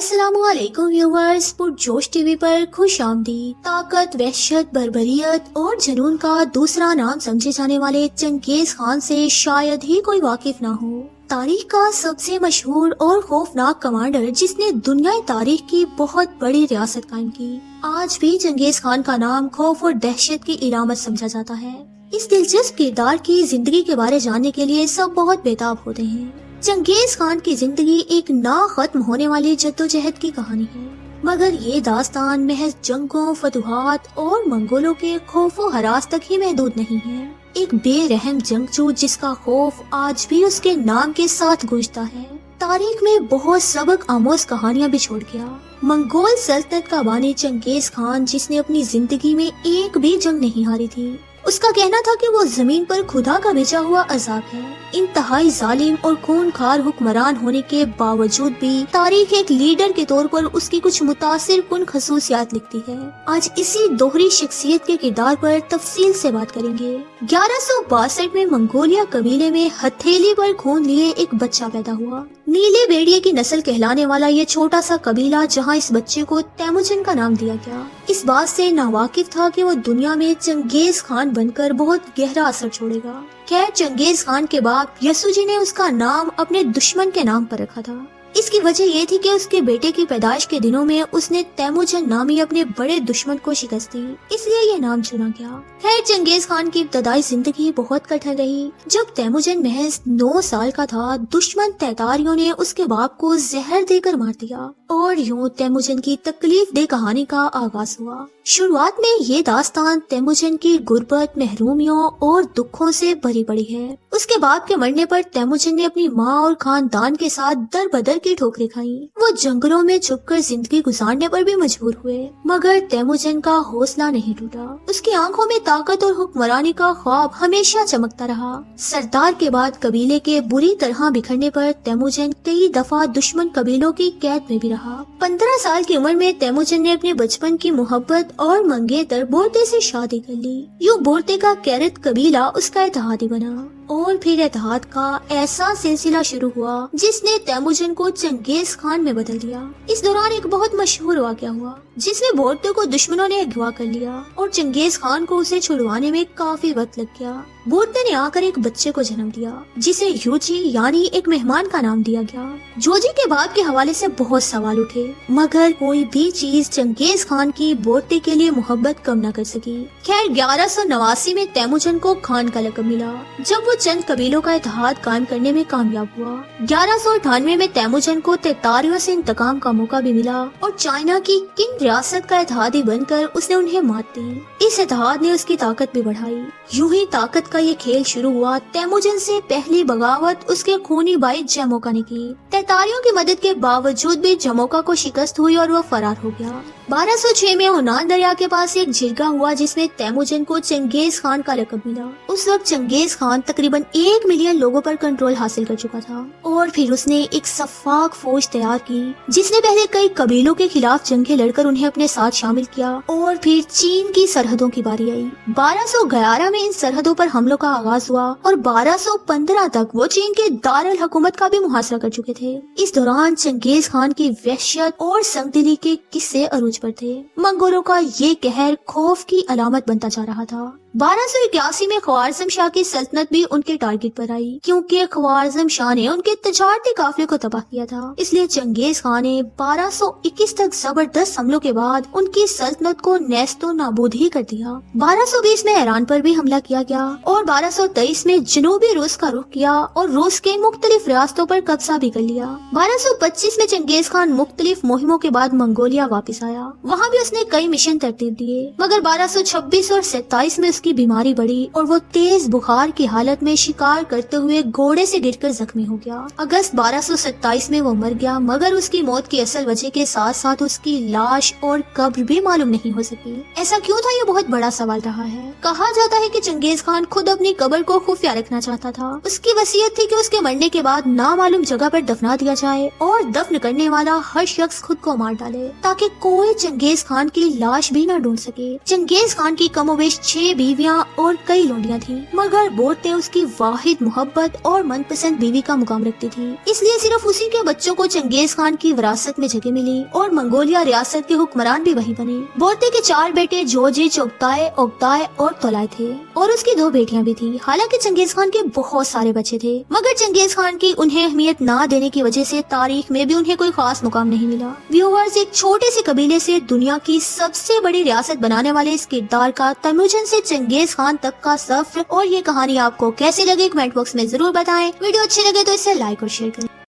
अस्सलाम वालेकुम viewers, पुरजोश TV पर खुश आमदीद। ताकत, वहशत, बर्बरियत और जुनून का दूसरा नाम समझे जाने वाले चंगेज खान से शायद ही कोई वाकिफ ना हो। तारीख का सबसे मशहूर और खौफनाक कमांडर जिसने दुनियाई तारीख की बहुत बड़ी रियासत कायम की। आज भी चंगेज खान का नाम खौफ और दहशत की इलामत समझा जाता है। इस दिलचस्प किरदार की जिंदगी के बारे जानने के लिए सब बहुत बेताब होते हैं। चंगेज खान की जिंदगी एक ना खत्म होने वाली जद्दोजहद की कहानी है, मगर ये दास्तान महज जंगों, फतुहात और मंगोलों के खौफो हरास तक ही महदूद नहीं है। एक बेरहम जंगजू जिसका खौफ आज भी उसके नाम के साथ गूंजता है, तारीख में बहुत सबक आमोज कहानियां भी छोड़ गया। मंगोल सल्तनत का बानी चंगेज खान, जिसने अपनी जिंदगी में एक भी जंग नहीं हारी थी, उसका कहना था कि वो जमीन पर खुदा का भेजा हुआ अजाब है। इंतहाई जालिम और खूनखार हुक्मरान होने के बावजूद भी तारीख एक लीडर के तौर पर उसकी कुछ मुतासिर कुन खसूसियात लिखती है। आज इसी दोहरी शख्सियत के किरदार पर तफसील से बात करेंगे। 1162 में मंगोलिया कबीले में हथेली पर खून लिए एक बच्चा पैदा हुआ। नीले भेड़िए की नस्ल कहलाने वाला ये छोटा सा कबीला, जहाँ इस बच्चे को तैमुजन का नाम दिया गया, इस बात से नावाकिफ था कि वो दुनिया में चंगेज खान बनकर बहुत गहरा असर छोड़ेगा। खैर, चंगेज खान के बाप यसुजी ने उसका नाम अपने दुश्मन के नाम पर रखा था। इसकी वजह ये थी कि उसके बेटे की पैदाइश के दिनों में उसने तैमुजन नामी अपने बड़े दुश्मन को शिकस्त दी, इसलिए ये नाम चुना गया। खैर, चंगेज खान की इब्तदाई जिंदगी बहुत कठिन रही। जब तैमुजन महज 9 साल का था, दुश्मन तैतारियों ने उसके बाप को जहर देकर मार दिया और यूं तैमुजन की तकलीफ दे कहानी का आगाज हुआ। शुरुआत में ये दास्तान तैमुजन की गुर्बत, महरूमियों और दुखों से भरी पड़ी है। उसके बाप के मरने पर तैमुजन ने अपनी माँ और खानदान के साथ दर बदर की ठोकरें खाई। वो जंगलों में छुपकर जिंदगी गुजारने पर भी मजबूर हुए, मगर तैमुजन का हौसला नहीं टूटा। उसकी आंखों में ताकत और हुक्मरानी का ख्वाब हमेशा चमकता रहा। सरदार के बाद कबीले के बुरी तरह बिखरने पर तैमुजन कई दफा दुश्मन कबीलों की कैद में भी रहा। 15 साल की उम्र में तैमुजन ने अपने बचपन की मोहब्बत और मंगेतर बोर्ते से शादी कर ली। यूं बोर्ते का कैरत कबीला उसका इत्तेहादी बना और फिर इत्तेहाद का ऐसा सिलसिला शुरू हुआ जिसने तैमुजन को चंगेज खान में बदल दिया। इस दौरान एक बहुत मशहूर वाकया हुआ जिसमें बोर्ते को दुश्मनों ने अगवा कर लिया और चंगेज खान को उसे छुड़वाने में काफी वक्त लग गया। बोर्ते ने आकर एक बच्चे को जन्म दिया जिसे यूजी यानी एक मेहमान का नाम दिया गया। जोजी के बाप के हवाले से बहुत सवाल उठे, मगर कोई भी चीज चंगेज खान की बोर्ते के लिए मोहब्बत कम न कर सकी। खैर, 1189 में तैमुजन को खान का लक़ब मिला जब वो चंद कबीलों का इत्तेहाद कायम करने में कामयाब हुआ। 1198 में तैमुजन को तैतारियों से इंतकाम का मौका भी मिला और चाइना की किंग रियासत का इत्तेहादी बनकर उसने उन्हें मात दी। इस इत्तेहाद ने उसकी ताकत भी बढ़ाई। यूं ही ताकत का ये खेल शुरू हुआ। तैमुजन से पहली बगावत उसके खूनी भाई जमोका ने की। तैतारियों की मदद के बावजूद भी जमोका को शिकस्त हुई और वो फरार हो गया। 1206 में ओनान दरिया के पास एक जिरगा हुआ जिसमें तैमुजन को चंगेज खान का लक़ब मिला। उस वक्त चंगेज खान तकरीबन 1 मिलियन लोगों पर कंट्रोल हासिल कर चुका था और फिर उसने एक सफाक फौज तैयार की जिसने पहले कई कबीलों के खिलाफ जंगें लड़कर उन्हें अपने साथ शामिल किया और फिर चीन की सरहदों की बारी आई। 1211 में इन सरहदों पर हमलों का आगाज हुआ और 1215 तक वो चीन के दारुल हुकूमत का भी मुहासरा कर चुके थे। इस दौरान चंगेज खान की वहशत और संगदिली के किस्से अरूज पर थे। मंगोलों का ये कहर खौफ की अलामत बनता जा रहा था। 1281 में ख्वारिज़म शाह की सल्तनत भी उनके टारगेट पर आई, क्योंकि ख्वारिज़म शाह ने उनके तजारती काफिले को तबाह किया था। इसलिए चंगेज खान ने 1221 तक जबरदस्त हमलों के बाद उनकी सल्तनत को नेस्तो नाबूद ही कर दिया। 1220 में ईरान पर भी हमला किया गया और 1223 में जनूबी रूस का रुख किया और रूस के मुख्तलिफ रियासतों पर कब्जा भी कर लिया। 1225 में चंगेज खान मुख्तलिफ मुहिमों के बाद मंगोलिया वापस आया। वहाँ भी उसने कई मिशन तरतीब दिए, मगर 1226 और 27 में की बीमारी बढ़ी और वो तेज बुखार की हालत में शिकार करते हुए घोड़े से गिरकर जख्मी हो गया। अगस्त 1227 में वो मर गया, मगर उसकी मौत की असल वजह के साथ साथ उसकी लाश और कब्र भी मालूम नहीं हो सकी। ऐसा क्यों था, ये बहुत बड़ा सवाल रहा है। कहा जाता है कि चंगेज खान खुद अपनी कब्र को खुफिया रखना चाहता था। उसकी वसीयत थी कि उसके मरने के बाद नामालूम जगह पर दफना दिया जाए और दफन करने वाला हर शख्स खुद को मार डाले ताकि कोई चंगेज खान की लाश भी न ढूंढ सके। चंगेज खान की कमोबेश 6 بیویاں اور کئی لونڈیاں تھیں، مگر بورتے اس کی واحد محبت اور من پسند بیوی کا مقام رکھتی تھی، اس لیے صرف اسی کے بچوں کو چنگیز خان کی وراثت میں جگہ ملی اور منگولیا ریاست کے حکمران بھی وہی بنے۔ بورتے کے 4 بیٹے جوجے، چوگتائے، اوگتائے اور تولائے تھے اور اس کی 2 بیٹیاں بھی تھیں۔ حالانکہ چنگیز خان کے بہت سارے بچے تھے، مگر چنگیز خان کی انہیں اہمیت نہ دینے کی وجہ سے تاریخ میں بھی انہیں کوئی خاص مقام نہیں ملا۔ ویورز، ایک چھوٹے سے قبیلے سے دنیا کی سب سے بڑی ریاست بنانے والے اس کردار کا تیموجن سے چنگیز خان تک کا سفر اور یہ کہانی آپ کو کیسی لگی کمنٹ باکس میں ضرور بتائیں۔ ویڈیو اچھی لگے تو اسے لائک اور شیئر کریں۔